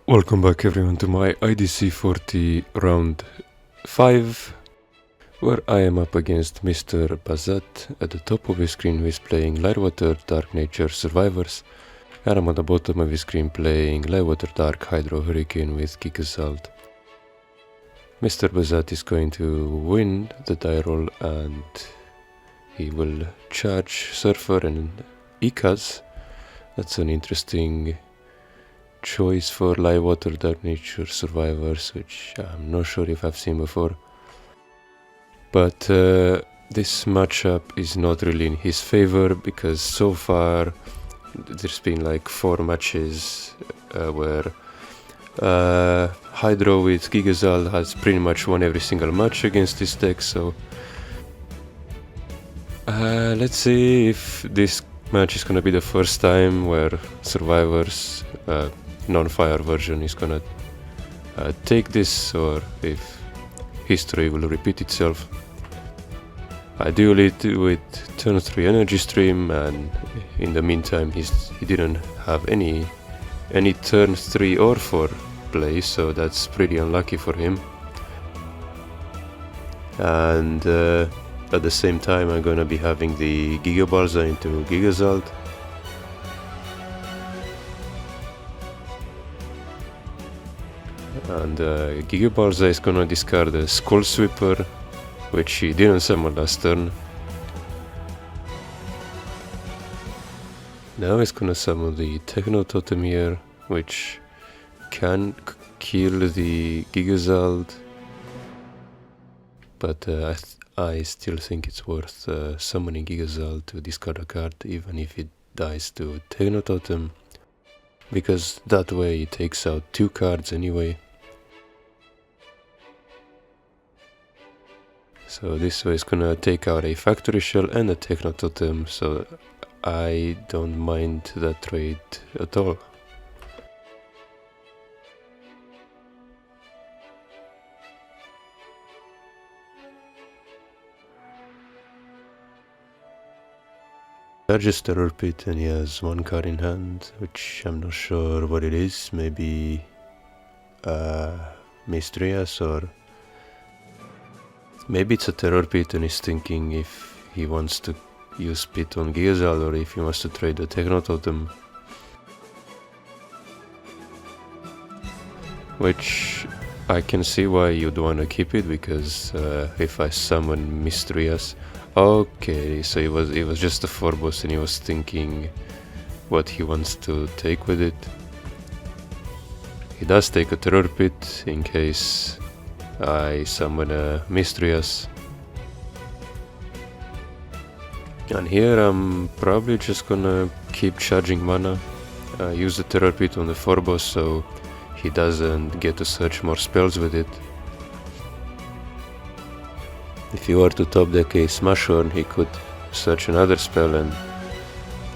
Welcome back everyone to my IDC 40 round 5, where I am up against MrBazat. At the top of his screen who is playing Lightwater Dark Nature Survivors, and I'm on the bottom of his screen playing Lightwater Dark Hydro Hurricane with Gigasalt. MrBazat is going to win the die roll and he will charge Surfer and Ikaz. That's an interesting choice for Lightwater Dark Nature Survivors, which I'm not sure if I've seen before. But this matchup is not really in his favor, because so far there's been like 4 matches where Hydro with Gigasalt has pretty much won every single match against this deck, so let's see if this match is gonna be the first time where Survivors non-fire version is gonna take this, or if history will repeat itself. I duel it with turn 3 energy stream, and in the meantime he didn't have any turn 3 or 4 play, so that's pretty unlucky for him. And at the same time I'm gonna be having the Giga Balza into Gigasalt. And Giga Balza is gonna discard a Skull Sweeper, which he didn't summon last turn. Now he's gonna summon the Techno Totem here, which can kill the Gigasalt, but I still think it's worth summoning Gigasalt to discard a card, even if it dies to Techno Totem, because that way it takes out 2 cards anyway. So this way it's gonna take out a Factory Shell and a Techno Totem, so I don't mind that trade at all. Charges Terror Pit, and he has 1 card in hand, which I'm not sure what it is. Maybe Mistrias, or maybe it's a Terror Pit and he's thinking if he wants to use Pit on Gigasalt or if he wants to trade the Techno Totem. Which I can see why you'd want to keep it, because if I summon Mistrias... Okay, so it was just a 4 boss and he was thinking what he wants to take with it. He does take a Terror Pit in case I summon a Mistrias. And here I'm probably just gonna keep charging mana, use the Terror Pit on the 4 boss so he doesn't get to search more spells with it. If he were to top deck a Smash Horn, he could search another spell, and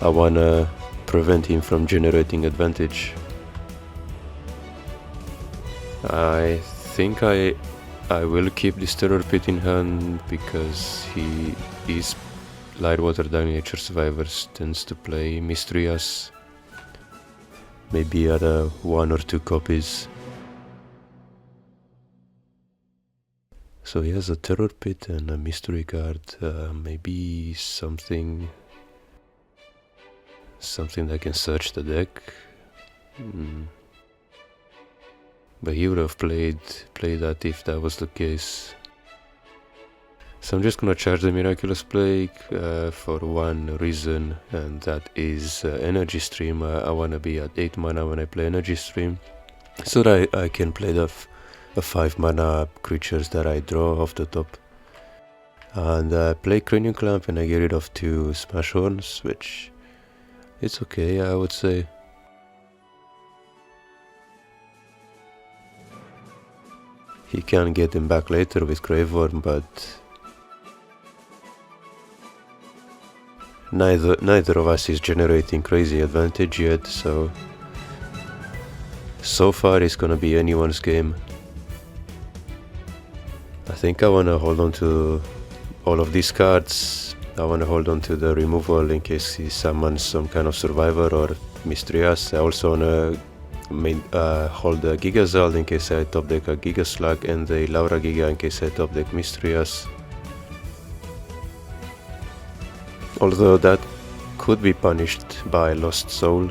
I wanna prevent him from generating advantage. I think I will keep this Terror Pit in hand, because he is Lightwater Dark Nature Survivors tends to play Mistrias, maybe at 1 or 2 copies. So he has a Terror Pit and a Mystery card, maybe something that can search the deck. But he would have played that if that was the case. So I'm just gonna charge the Miraculous Plague for one reason, and that is Energy Stream. I wanna be at 8 mana when I play Energy Stream, so that I can play the 5 mana creatures that I draw off the top. And I play Cranium Clamp and I get rid of 2 Smash Horns, which it's okay, I would say. He can get them back later with Graveworm, but neither of us is generating crazy advantage yet, so far it's gonna be anyone's game. I think I wanna hold on to all of these cards. I wanna hold on to the removal in case he summons some kind of Survivor or Mistrias. I also wanna hold the Gigazald in case I top deck a Gigaslug, and the Laura Giga in case I top deck Mistrias. Although that could be punished by Lost Soul.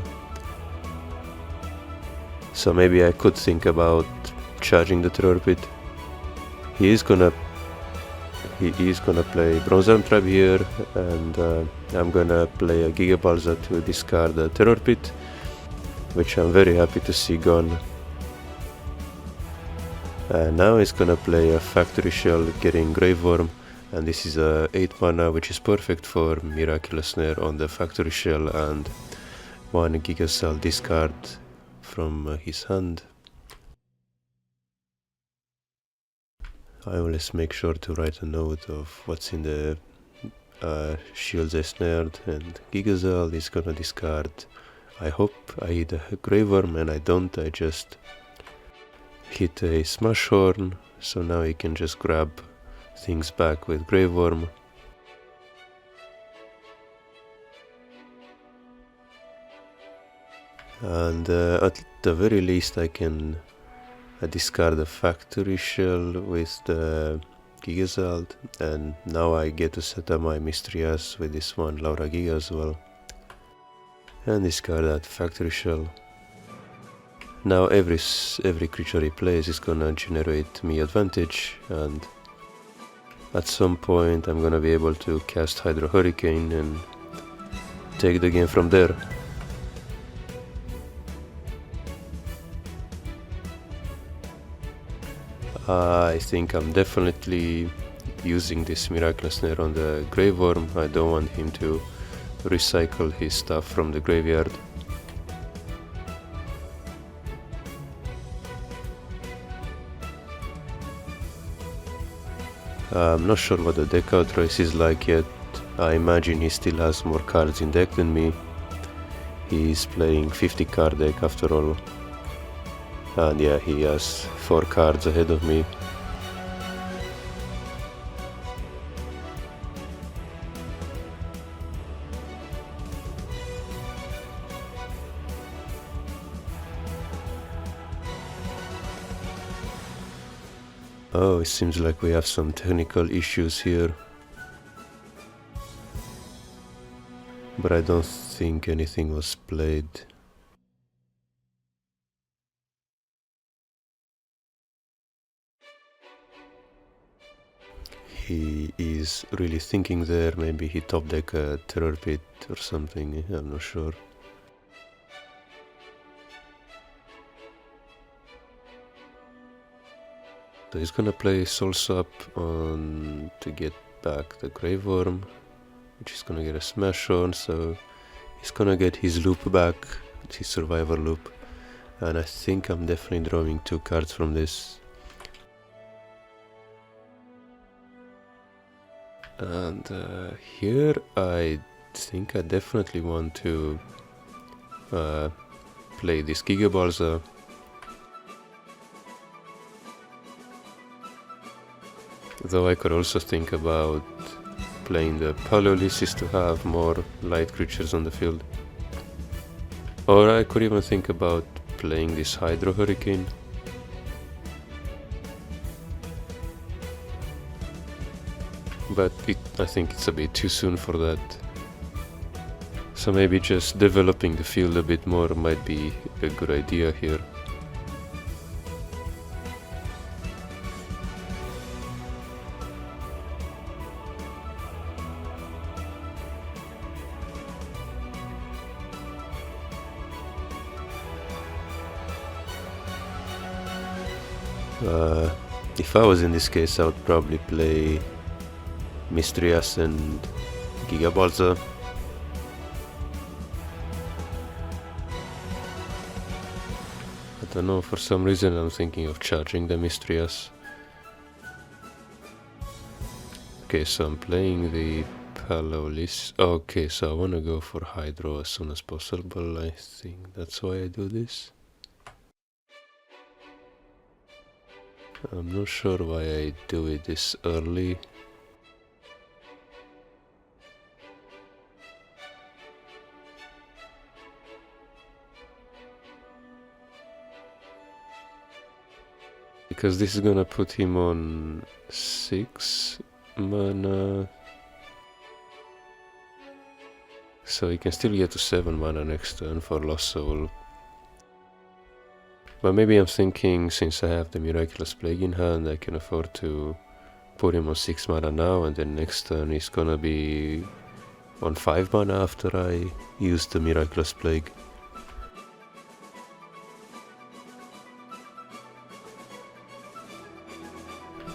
So maybe I could think about charging the Turpid. He is gonna play Bronze Arm Trap here, and I'm gonna play a Gigabalza to discard the Terror Pit, which I'm very happy to see gone. And now he's gonna play a Factory Shell getting Grave Worm, and this is a 8 mana, which is perfect for Miraculous Snare on the Factory Shell and 1 Gigasal discard from his hand. I always make sure to write a note of what's in the shields I snared, and Gigazal is gonna discard. I hope I hit a Grave Worm, and I don't, I just hit a Smash Horn, so now he can just grab things back with Grave Worm. And at the very least I can discard the Factory Shell with the Gigazald, and now I get to set up my Mistrias with this one Laura Giga as well. And discard that Factory Shell. Now every creature he plays is gonna generate me advantage, and at some point I'm gonna be able to cast Hydro Hurricane and take the game from there. I think I'm definitely using this Miraculous Snare on the Grave Worm. I don't want him to recycle his stuff from the graveyard. I'm not sure what the deck out race is like yet. I imagine he still has more cards in deck than me. He's playing 50 card deck after all. And yeah, he has 4 cards ahead of me. Oh, it seems like we have some technical issues here. But I don't think anything was played. He is really thinking there. Maybe he top deck a Terror Pit or something, I'm not sure. So he's gonna play Soul Swap on to get back the Grave Worm, which is gonna get a Smash on, so he's gonna get his loop back, his Survivor loop. And I think I'm definitely drawing 2 cards from this. And here I think I definitely want to play this Gigabalza. Though I could also think about playing the Paleoliths to have more light creatures on the field. Or I could even think about playing this Hydro Hurricane. But I think it's a bit too soon for that. So maybe just developing the field a bit more might be a good idea here. If I was in this case, I would probably play Mistrias and Gigabalza. I don't know, for some reason I'm thinking of charging the Mistrias. Okay, so I'm playing the Paleoliths. Okay, so I want to go for Hydro as soon as possible. I think that's why I do this. I'm not sure why I do it this early. Because this is gonna put him on 6 mana. So he can still get to 7 mana next turn for Lost Soul. But maybe I'm thinking, since I have the Miraculous Plague in hand, I can afford to put him on 6 mana now, and then next turn he's gonna be on 5 mana after I use the Miraculous Plague.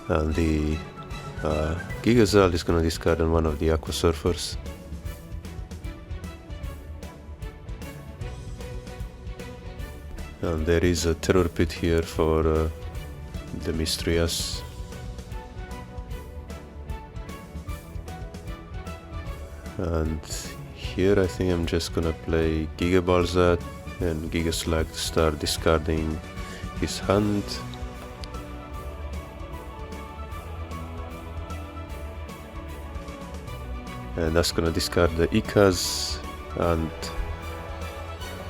And the Gigazal is gonna discard on one of the Aqua Surfers. And there is a Terror Pit here for the Mistrias. And here I think I'm just gonna play GigaBazat and Gigaslag to start discarding his hand. And that's gonna discard the Ikas, and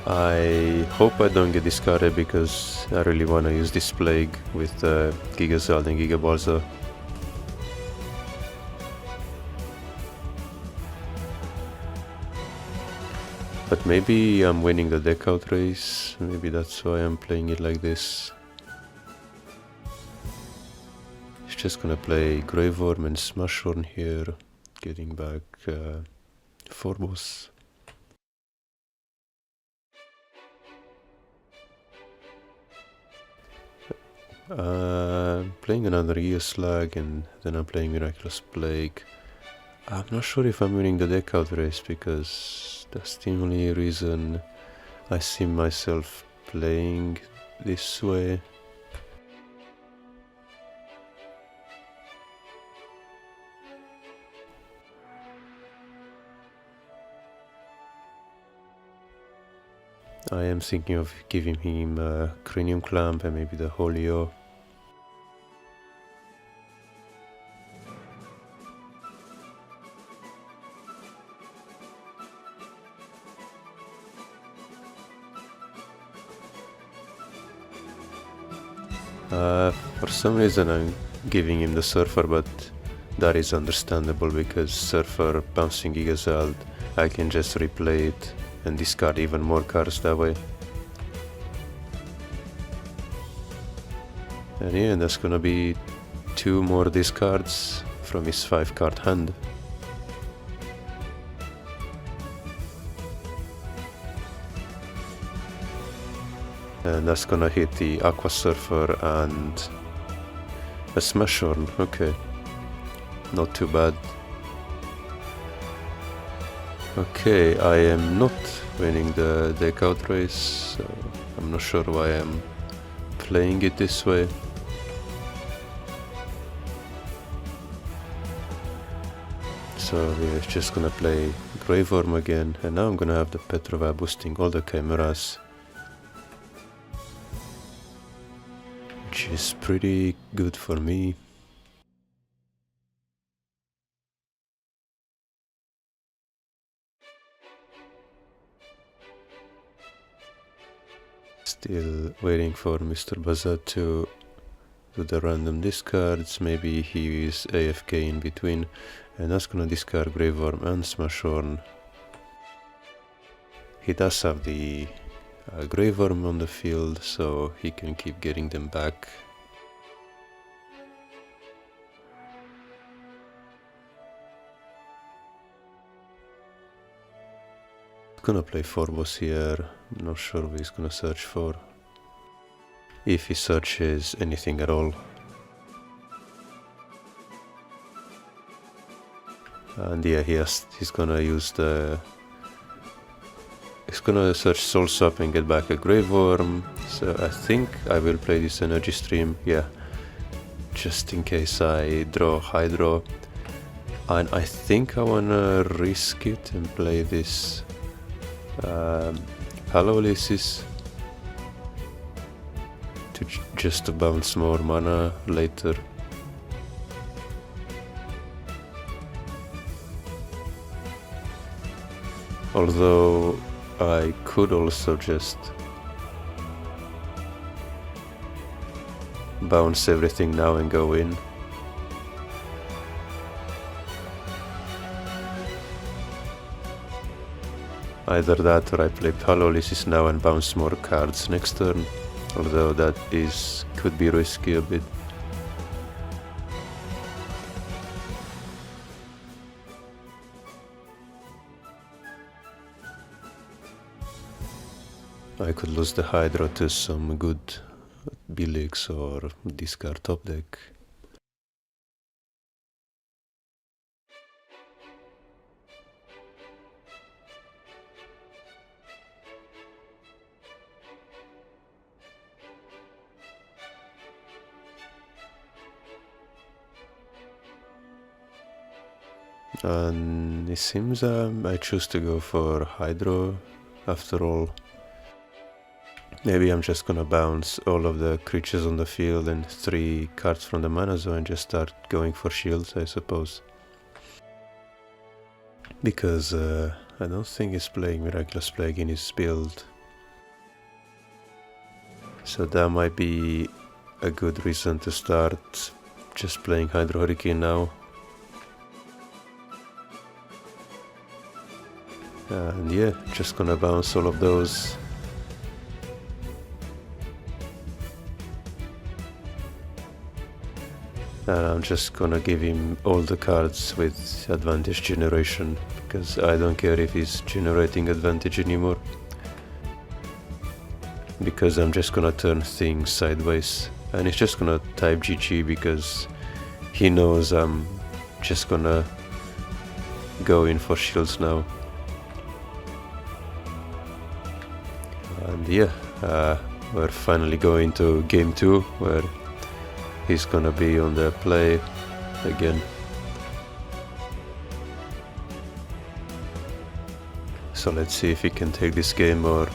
I hope I don't get discarded because I really wanna use this Plague with Gigazal and Gigabalza. But maybe I'm winning the deck out race, maybe that's why I'm playing it like this. It's just gonna play Grave Worm and Smashhorn here, getting back Phobos. Playing another Geoslag and then I'm playing Miraculous Plague. I'm not sure if I'm winning the deck out race because that's the only reason I see myself playing this way. I am thinking of giving him a Cranium Clamp and maybe the Holio. For some reason I'm giving him the Surfer, but that is understandable because Surfer bouncing Gigazald, I can just replay it and discard even more cards that way. And yeah, that's gonna be 2 more discards from his 5-card hand. And that's gonna hit the Aqua Surfer and a Smashhorn. Okay, not too bad. Okay, I am not winning the deck out race, so I'm not sure why I'm playing it this way. So yeah, it's just gonna play Grave Worm again, and now I'm gonna have the Petrova boosting all the Chimeras, which is pretty good for me. Still waiting for MrBazat to do the random discards. Maybe he is AFK in between, and that's gonna discard Grave Worm and Smashhorn. He does have the Grave Worm on the field, so he can keep getting them back. Gonna play Phobos here, not sure what he's gonna search for, if he searches anything at all. And yeah, he's gonna use he's gonna search Soul Swap and get back a Grave Worm, so I think I will play this Energy Stream, yeah, just in case I draw Hydro. And I think I wanna risk it and play this Palolysis to just to bounce more mana later. Although I could also just bounce everything now and go in. Either that or I play Pyrolysis now and bounce more cards next turn, although that could be risky a bit. I could lose the Hydro to some good Bilix or discard top deck. And it seems I choose to go for Hydro after all. Maybe I'm just gonna bounce all of the creatures on the field and 3 cards from the mana zone and just start going for shields, I suppose. Because I don't think he's playing Miraculous Plague in his build. So that might be a good reason to start just playing Hydro Hurricane now. And yeah, just gonna bounce all of those. And I'm just gonna give him all the cards with advantage generation, because I don't care if he's generating advantage anymore. Because I'm just gonna turn things sideways. And he's just gonna type GG because he knows I'm just gonna go in for shields now. And yeah, we're finally going to game 2 where he's gonna be on the play again. So let's see if he can take this game or...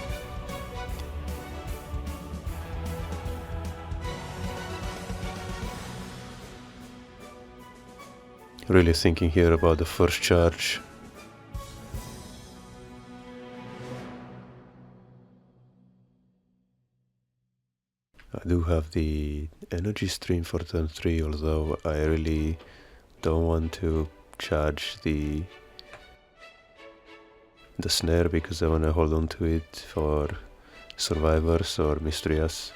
Really thinking here about the first charge. I do have the energy stream for turn 3, although I really don't want to charge the snare because I want to hold on to it for Survivors or Mysteries.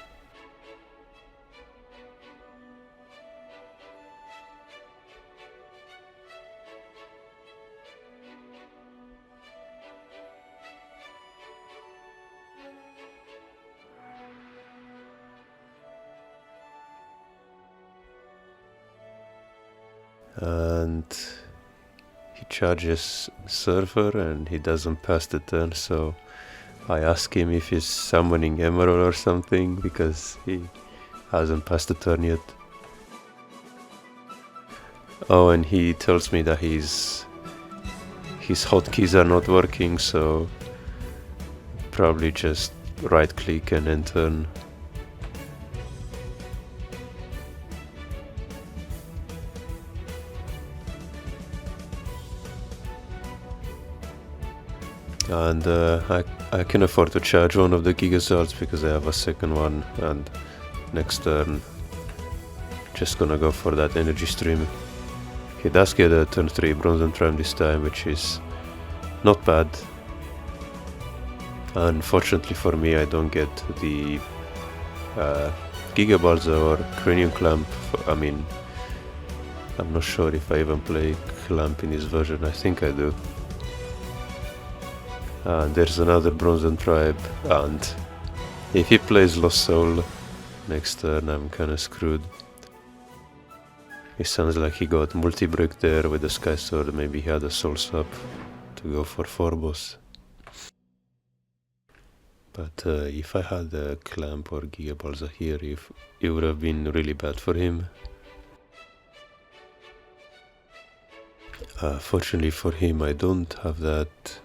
And he charges Surfer and he doesn't pass the turn, so I ask him if he's summoning Emerald or something because he hasn't passed the turn yet. Oh, and he tells me that his hotkeys are not working, so probably just right click and end turn. And I can afford to charge one of the Gigazards because I have a second one, and next turn just gonna go for that energy stream. He does get a turn 3 Bronze Tram this time, which is not bad. Unfortunately for me, I don't get the Gigabalza or Cranium Clamp. I mean, I'm not sure if I even play Clamp in this version. I think I do. There's another Bronze Tribe, and if he plays Lost Soul next turn, I'm kinda screwed. It sounds like he got multi-break there with the Sky Sword. Maybe he had a Soul Swap to go for Phorbos. But if I had a Clamp or Gigabalza here, it would have been really bad for him. Fortunately for him, I don't have that.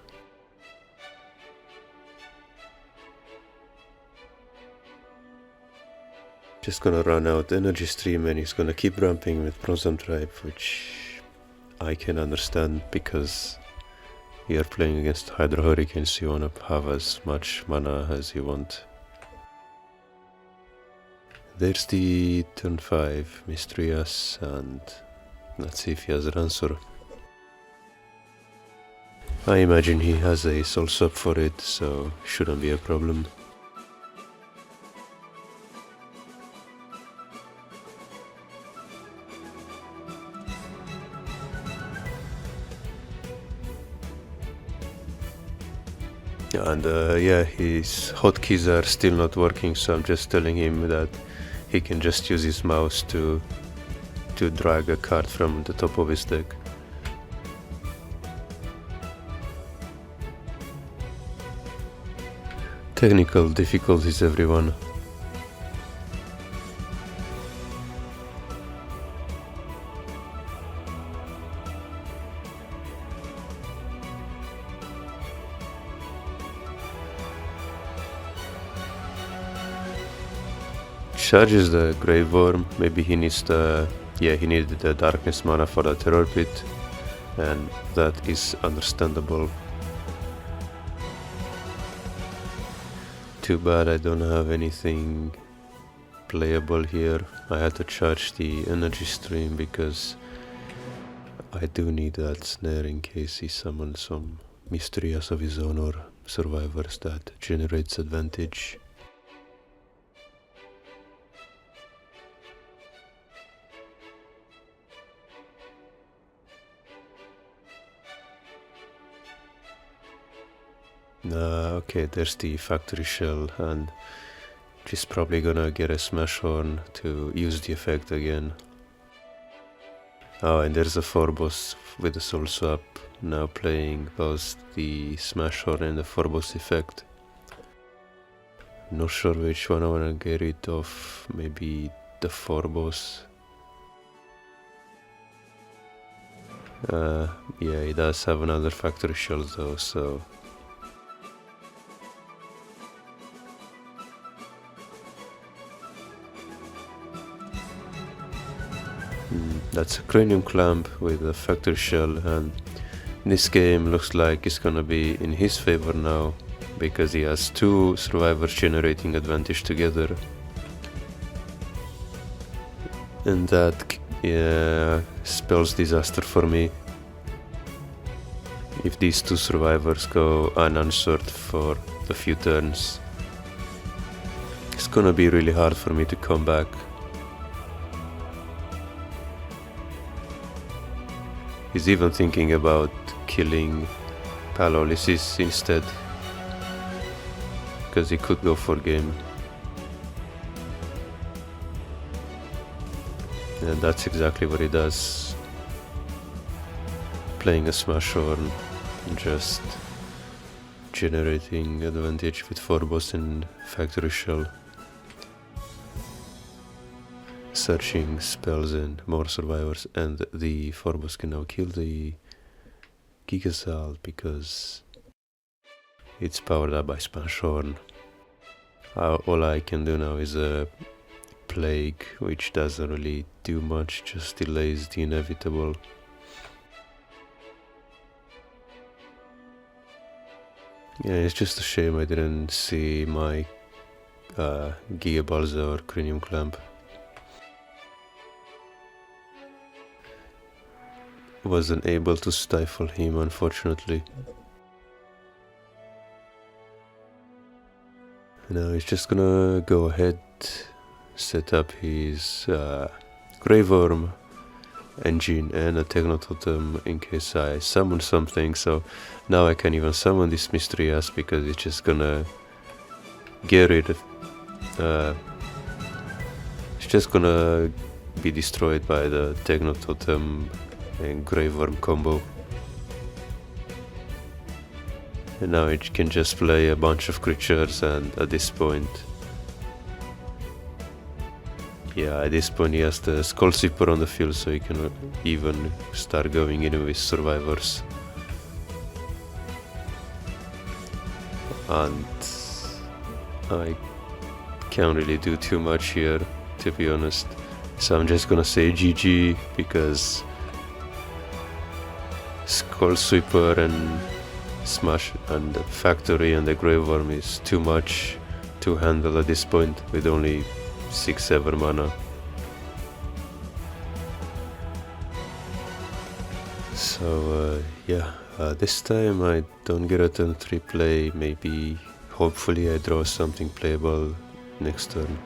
Just gonna run out energy stream and he's gonna keep ramping with Bronze Tribe, which I can understand because you're playing against Hydro Hurricane, so you wanna have as much mana as you want. There's the turn 5 Mysterious, and let's see if he has an answer. I imagine he has a soul swap for it, so shouldn't be a problem. And yeah, his hotkeys are still not working, so I'm just telling him that he can just use his mouse to drag a card from the top of his deck. Technical difficulties, everyone. Charges the Grave Worm. Maybe he needs the... yeah, he needed the Darkness mana for the Terror Pit, and that is understandable. Too bad I don't have anything playable here. I had to charge the Energy Stream because I do need that snare in case he summons some Mysterious of his own or Survivors that generates advantage. Okay, there's the Factory Shell, and she's probably gonna get a Smash Horn to use the effect again. Oh, and there's a 4-boss with a Soul Swap, now playing both the Smash Horn and the 4-boss effect. Not sure which one I wanna get rid of, maybe the 4-boss. Yeah, he does have another Factory Shell though, so... that's a Cranium Clamp with a Factory Shell, and this game looks like it's gonna be in his favor now, because he has 2 Survivors generating advantage together. And that, yeah, spells disaster for me. If these 2 Survivors go unanswered for a few turns, it's gonna be really hard for me to come back. He's even thinking about killing Palolysis instead, because he could go for game. And that's exactly what he does. Playing a Smash Horn, just generating advantage with 4-boss and Factory Shell. Searching spells and more Survivors, and the 4-boss can now kill the Gigasal because it's powered up by Smash Horn. All I can do now is a Plague, which doesn't really do much, just delays the inevitable. Yeah, it's just a shame I didn't see my Gigabalza or Cranium Clamp. Wasn't able to stifle him, unfortunately. Now he's just gonna go ahead, set up his Grave Worm engine and a Techno Totem in case I summon something, so now I can even summon this Mysterious because it's just gonna get rid of... it's just gonna be destroyed by the Techno Totem and Grave Worm combo. And now it can just play a bunch of creatures, and at this point... yeah, at this point he has the Skull Sweeper on the field, so he can even start going in with Survivors. And I can't really do too much here, to be honest. So I'm just gonna say GG, because Skull Sweeper and Smash and the Factory and the Grave Worm is too much to handle at this point with only 6-7 mana. So yeah, this time I don't get a turn 3 play, maybe, hopefully I draw something playable next turn.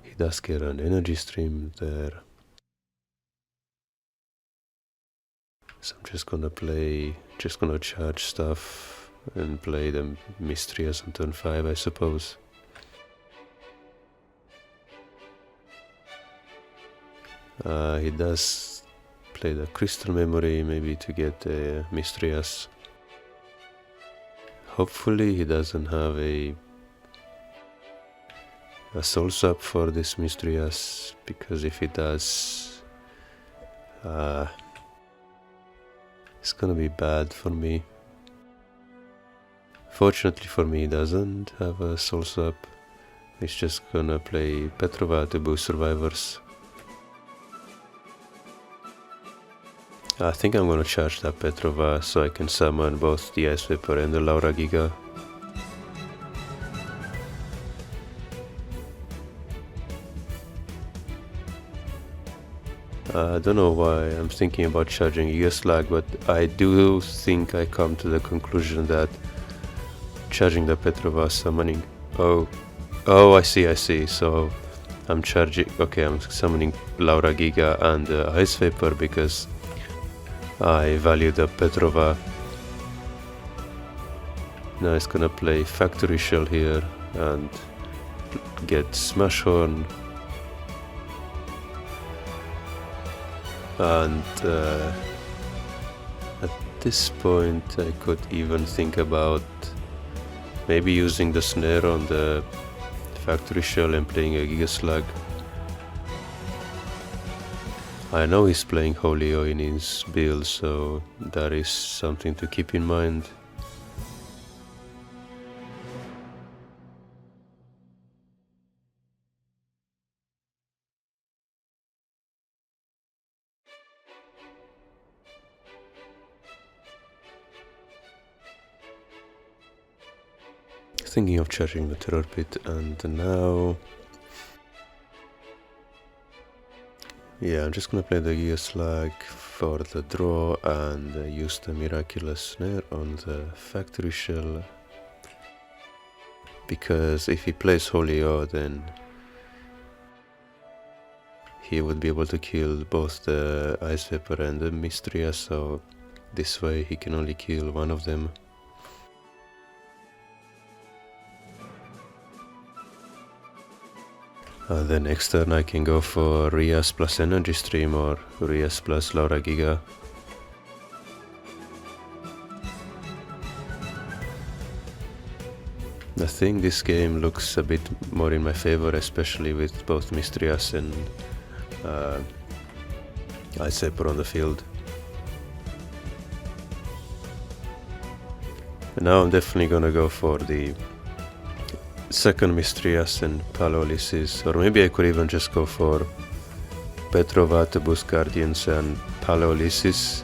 He does get an energy stream there. So I'm just gonna charge stuff and play the Mysteries on turn 5, I suppose. He does play the Crystal Memory, maybe to get a Mysteries. Hopefully he doesn't have a Soul Swap for this Mysteries, because if he does, it's gonna be bad for me. Fortunately for me, he doesn't have a Soul Swap. He's just gonna play Petrova to boost Survivors. I think I'm gonna charge that Petrova so I can summon both the Ice Vapor and the Laura Giga. I don't know why I'm thinking about charging Giga Slug, but I do think I come to the conclusion that charging the Petrova summoning... Oh, I see. So I'm charging... Okay, I'm summoning Laura Giga and Ice Vapor because I value the Petrova. Now it's gonna play Factory Shell here and get Smash Horn. And at this point I could even think about maybe using the snare on the Factory Shell and playing a Giga Slug. I know he's playing Holio in his build, so that is something to keep in mind. Thinking of charging the Terror Pit, and now... Yeah, I'm just gonna play the Giga Slug for the draw and use the Miraculous Snare on the Factory Shell. Because if he plays Holio, then he would be able to kill both the Ice Vapor and the Mystria, so this way he can only kill one of them. The next turn I can go for Rias plus Energy Stream or Rias plus Laura Giga. I think this game looks a bit more in my favor, especially with both Mystrias and Ice Vapor on the field. And now I'm definitely gonna go for the second Mystrias and Paleolyssis, or maybe I could even just go for Petrova to boost Guardians and Paleolyssis.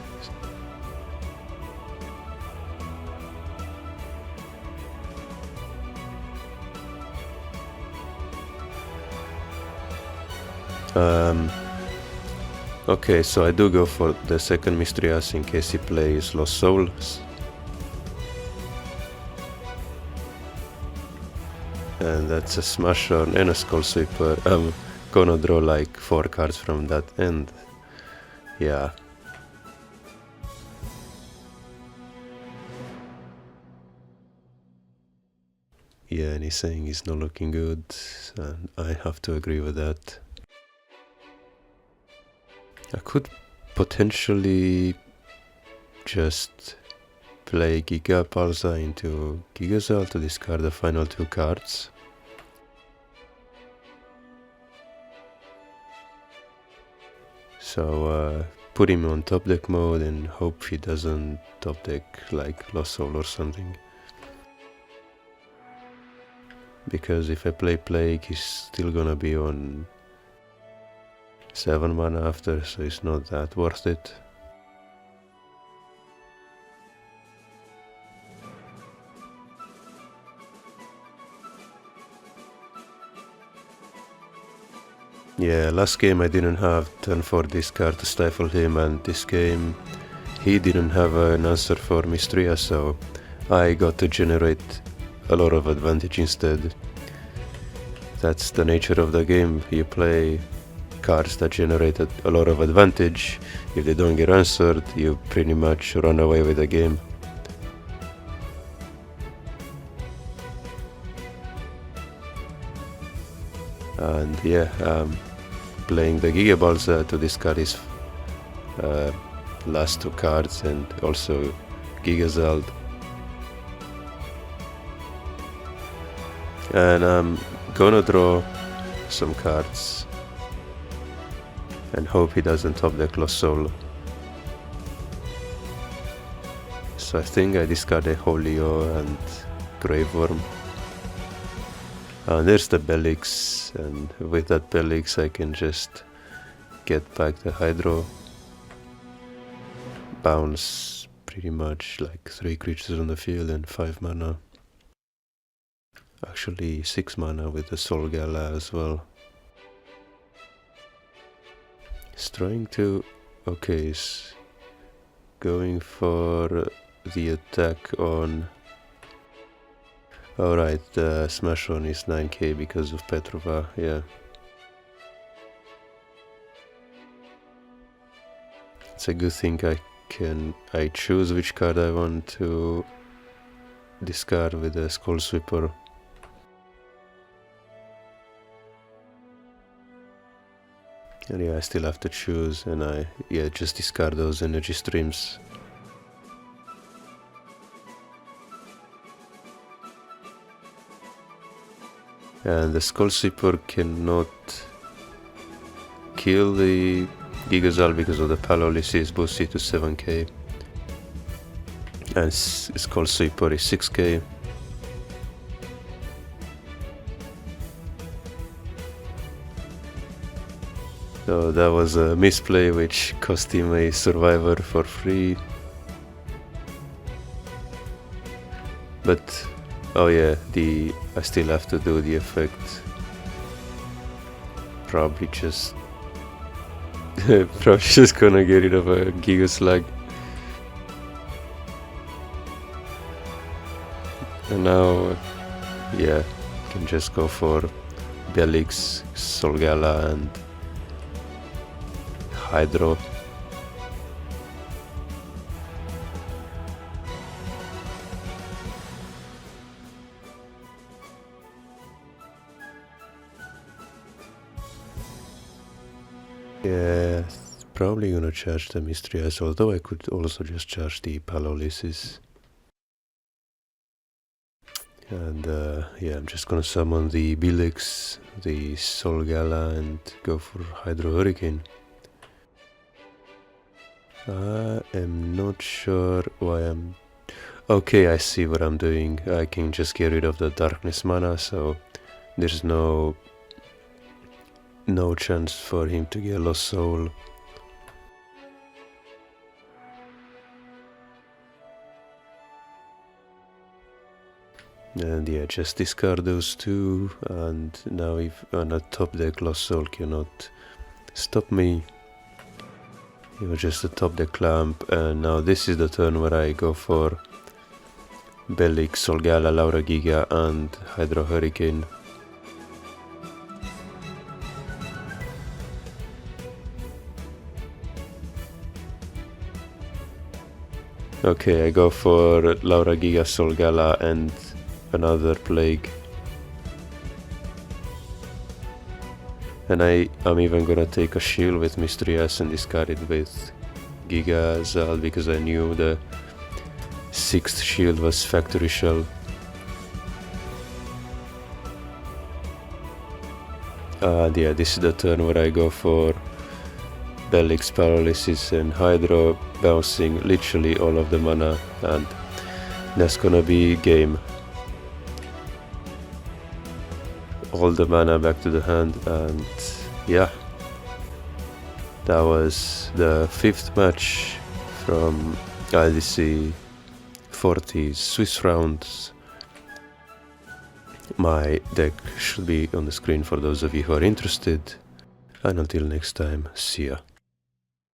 Okay, so I do go for the second Mystrias in case he plays Lost Souls. And that's a Smasher and a Skull Sweeper. I'm gonna draw like 4 cards from that end. Yeah. Yeah, and he's saying he's not looking good, and I have to agree with that. I could potentially just play Giga Palza into Gigazal to discard the final 2 cards. So put him on top deck mode and hope he doesn't top deck like Lost Soul or something. Because if I play Plague, he's still gonna be on 7 mana after, so it's not that worth it. Yeah, last game I didn't have turn for this card to stifle him, and this game he didn't have an answer for Mistria, so I got to generate a lot of advantage instead. That's the nature of the game. You play cards that generate a lot of advantage. If they don't get answered, you pretty much run away with the game. And yeah, playing the GigaBazat to discard his last 2 cards and also Gigazald. And I'm gonna draw some cards and hope he doesn't top deck Lost Soul. So I think I discard a Holio and Graveworm. And there's the Bellix, and with that Bellix I can just get back the Hydro. Bounce pretty much like 3 creatures on the field and 5 mana. Actually 6 mana with the Soul Gala as well. It's trying to... okay, it's going for the attack on... alright, the smash on is 9k because of Petrova, yeah. It's a good thing I choose which card I want to discard with the Skull Sweeper. And yeah, I still have to choose, and I just discard those energy streams. And the Skull Sweeper cannot kill the Gigazal because of the Paralysis boosted to 7k. And Skull Sweeper is 6k. So that was a misplay which cost him a Survivor for free. But oh yeah, I still have to do the effect. Probably just gonna get rid of a Giga Slug. And now yeah, can just go for Bellix, Solgala and Hydro. Yeah, probably gonna charge the Mistrias, although I could also just charge the Paralysis. And yeah, I'm just gonna summon the Bellix, the Solgala, and go for Hydro Hurricane. I am not sure why I'm... okay, I see what I'm doing. I can just get rid of the Darkness mana, so there's no chance for him to get Lost Soul. And yeah, just discard those 2, and now if on a top deck Lost Soul cannot stop me. It was just a top deck clamp, and now this is the turn where I go for Bellix, Solgala, Laura Giga and Hydro Hurricane. Okay, I go for Laura Giga, Solgala and another Plague. And I'm even gonna take a shield with Mistrias and discard it with Gigazal because I knew the 6th shield was Factory Shell. Yeah, this is the turn where I go for Bellix, Paralysis and Hydro, bouncing literally all of the mana, and that's gonna be game. All the mana back to the hand, and yeah, that was the 5th match from IDC 40 Swiss rounds. My deck should be on the screen for those of you who are interested. And until next time, see ya.